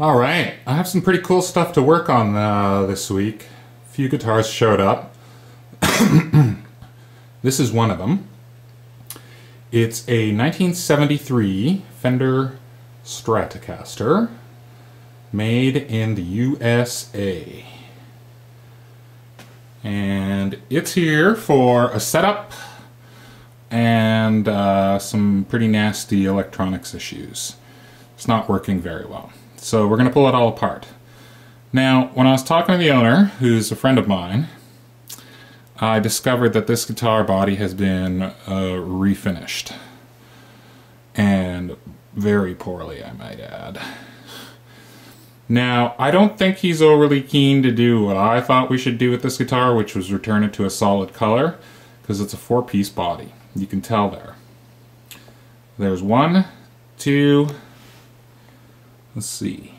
All right, I have some pretty cool stuff to work on this week. A few guitars showed up. This is one of them. It's a 1973 Fender Stratocaster made in the USA. And it's here for a setup and some pretty nasty electronics issues. It's not working very well. So we're going to pull it all apart. Now, when I was talking to the owner, who's a friend of mine, I discovered that this guitar body has been refinished. And very poorly, I might add. Now, I don't think he's overly keen to do what I thought we should do with this guitar, which was return it to a solid color, because it's a 4-piece body. You can tell there. There's 1, 2, let's see.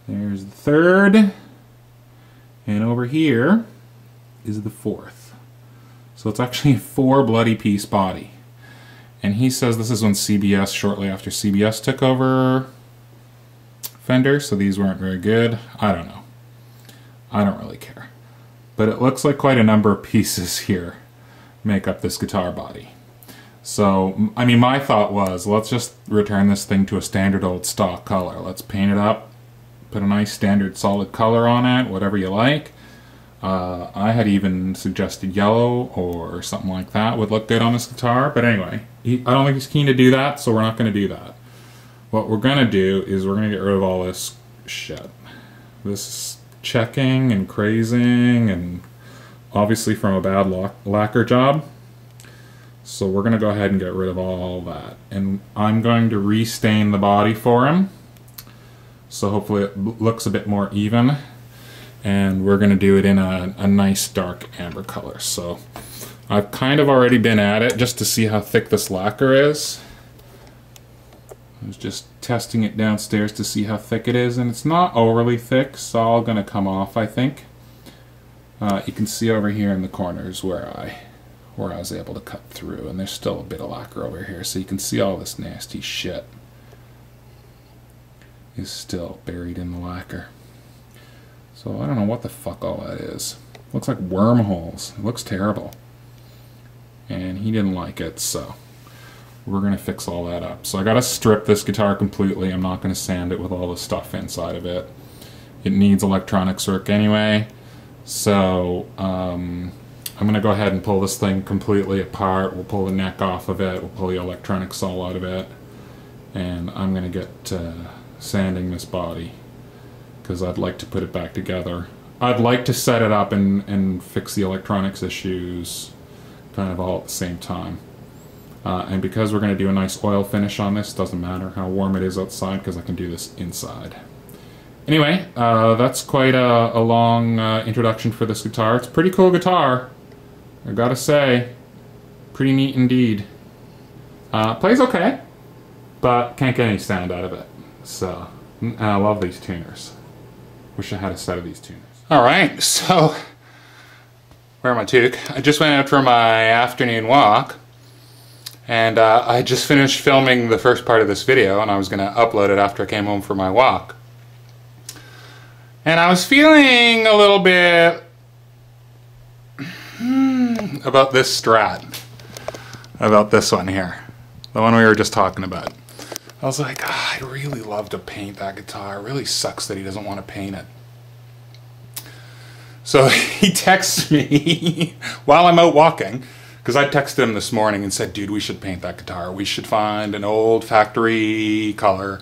There's the 3rd, and over here is the 4th. So it's actually a 4 bloody piece body. And he says this is when CBS, shortly after CBS took over Fender, so these weren't very good. I don't know. I don't really care. But it looks like quite a number of pieces here make up this guitar body. So, I mean, my thought was, let's just return this thing to a standard old stock color. Let's paint it up, put a nice standard solid color on it, whatever you like. I had even suggested yellow or something like that would look good on this guitar, but anyway, I don't think he's keen to do that, so we're not going to do that. What we're going to do is we're going to get rid of all this shit. This checking and crazing, and obviously from a bad lacquer job. So we're going to go ahead and get rid of all that. And I'm going to restain the body for him. So hopefully it looks a bit more even. And we're going to do it in a nice dark amber color. So I've kind of already been at it just to see how thick this lacquer is. I was just testing it downstairs to see how thick it is, and it's not overly thick. It's all going to come off, I think. You can see over here in the corners where I was able to cut through, and there's still a bit of lacquer over here, so you can see all this nasty shit is still buried in the lacquer. So I don't know what the fuck all that is. Looks like wormholes. It looks terrible. And he didn't like it, so we're going to fix all that up. So I got to strip this guitar completely. I'm not going to sand it with all the stuff inside of it. It needs electronics work anyway. So I'm going to go ahead and pull this thing completely apart. We'll pull the neck off of it. We'll pull the electronics all out of it. And I'm going to get sanding this body, because I'd like to put it back together. I'd like to set it up and fix the electronics issues kind of all at the same time. And because we're going to do a nice oil finish on this, doesn't matter how warm it is outside, because I can do this inside. Anyway, that's quite a long introduction for this guitar. It's a pretty cool guitar, I gotta say. Pretty neat indeed. Plays okay, but can't get any sound out of it. So, I love these tuners. Wish I had a set of these tuners. Alright, so, where am I, toque? I just went out for my afternoon walk. And I just finished filming the first part of this video, and I was going to upload it after I came home from my walk. And I was feeling a little bit about this Strat. About this one here. The one we were just talking about. I was like, oh, I'd really love to paint that guitar. It really sucks that he doesn't want to paint it. So he texts me while I'm out walking. Because I texted him this morning and said, dude, we should paint that guitar. We should find an old factory color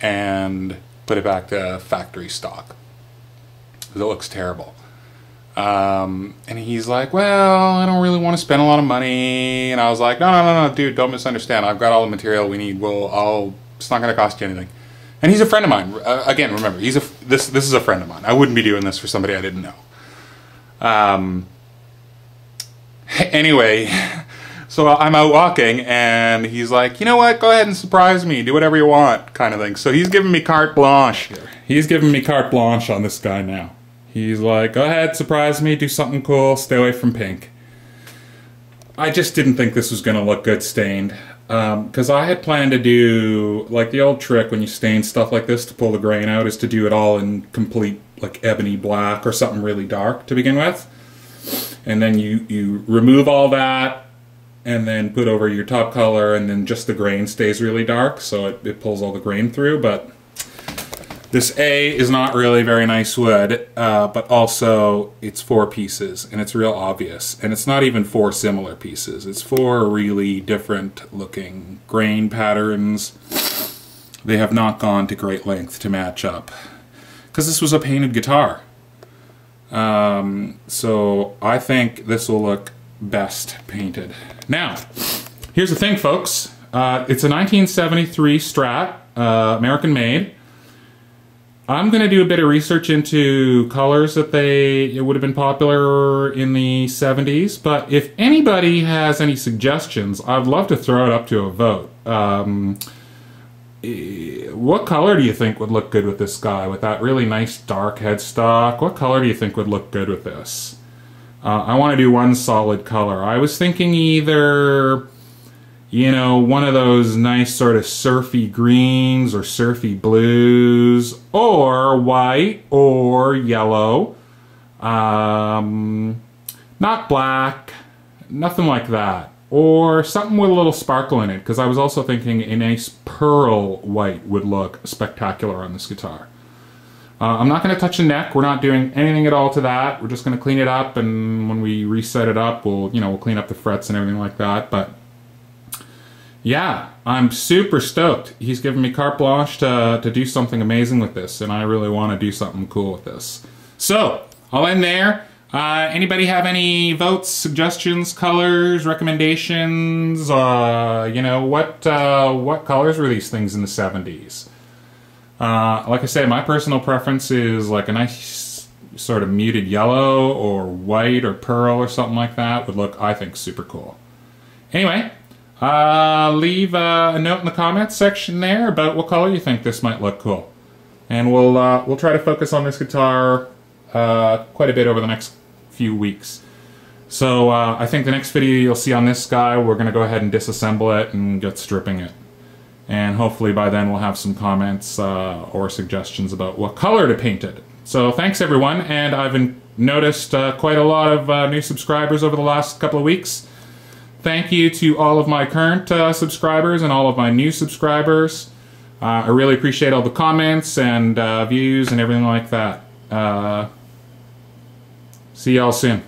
and put it back to factory stock. Because it looks terrible. And he's like, well, I don't really want to spend a lot of money. And I was like, no, dude, don't misunderstand. I've got all the material we need. It's not going to cost you anything. And he's a friend of mine. Again, remember, this is a friend of mine. I wouldn't be doing this for somebody I didn't know. Anyway, so I'm out walking, and he's like, you know what, go ahead and surprise me, do whatever you want, kind of thing. So he's giving me carte blanche here. He's giving me carte blanche on this guy now. He's like, go ahead, surprise me, do something cool, stay away from pink. I just didn't think this was going to look good stained. Because I had planned to do, like the old trick when you stain stuff like this to pull the grain out is to do it all in complete like ebony black or something really dark to begin with. And then you remove all that and then put over your top color, and then just the grain stays really dark, so it pulls all the grain through. But this A is not really very nice wood, but also it's 4 pieces, and it's real obvious. And it's not even 4 similar pieces. It's 4 really different looking grain patterns. They have not gone to great length to match up, because this was a painted guitar. So I think this will look best painted. Now, here's the thing, folks. It's a 1973 Strat, American made. I'm going to do a bit of research into colors that it would have been popular in the 70s, but if anybody has any suggestions, I'd love to throw it up to a vote. What color do you think would look good with this guy? With that really nice dark headstock, what color do you think would look good with this? I want to do one solid color. I was thinking either, you know, one of those nice sort of surfy greens or surfy blues, or white or yellow. Not black, nothing like that. Or something with a little sparkle in it, because I was also thinking a nice pearl white would look spectacular on this guitar. I'm not going to touch the neck. We're not doing anything at all to that. We're just going to clean it up, and when we reset it up, we'll clean up the frets and everything like that. But yeah, I'm super stoked. He's given me carte blanche to do something amazing with this, and I really want to do something cool with this. So I'll end there. Anybody have any votes, suggestions, colors, recommendations? You know, what colors were these things in the 70s? Like I say, my personal preference is like a nice sort of muted yellow or white or pearl or something like that would look, I think, super cool. Anyway, leave a note in the comments section there about what color you think this might look cool. And we'll try to focus on this guitar quite a bit over the next few weeks. So I think the next video you'll see on this guy, we're going to go ahead and disassemble it and get stripping it. And hopefully by then we'll have some comments or suggestions about what color to paint it. So thanks everyone, and I've noticed quite a lot of new subscribers over the last couple of weeks. Thank you to all of my current subscribers and all of my new subscribers. I really appreciate all the comments and views and everything like that. See y'all soon.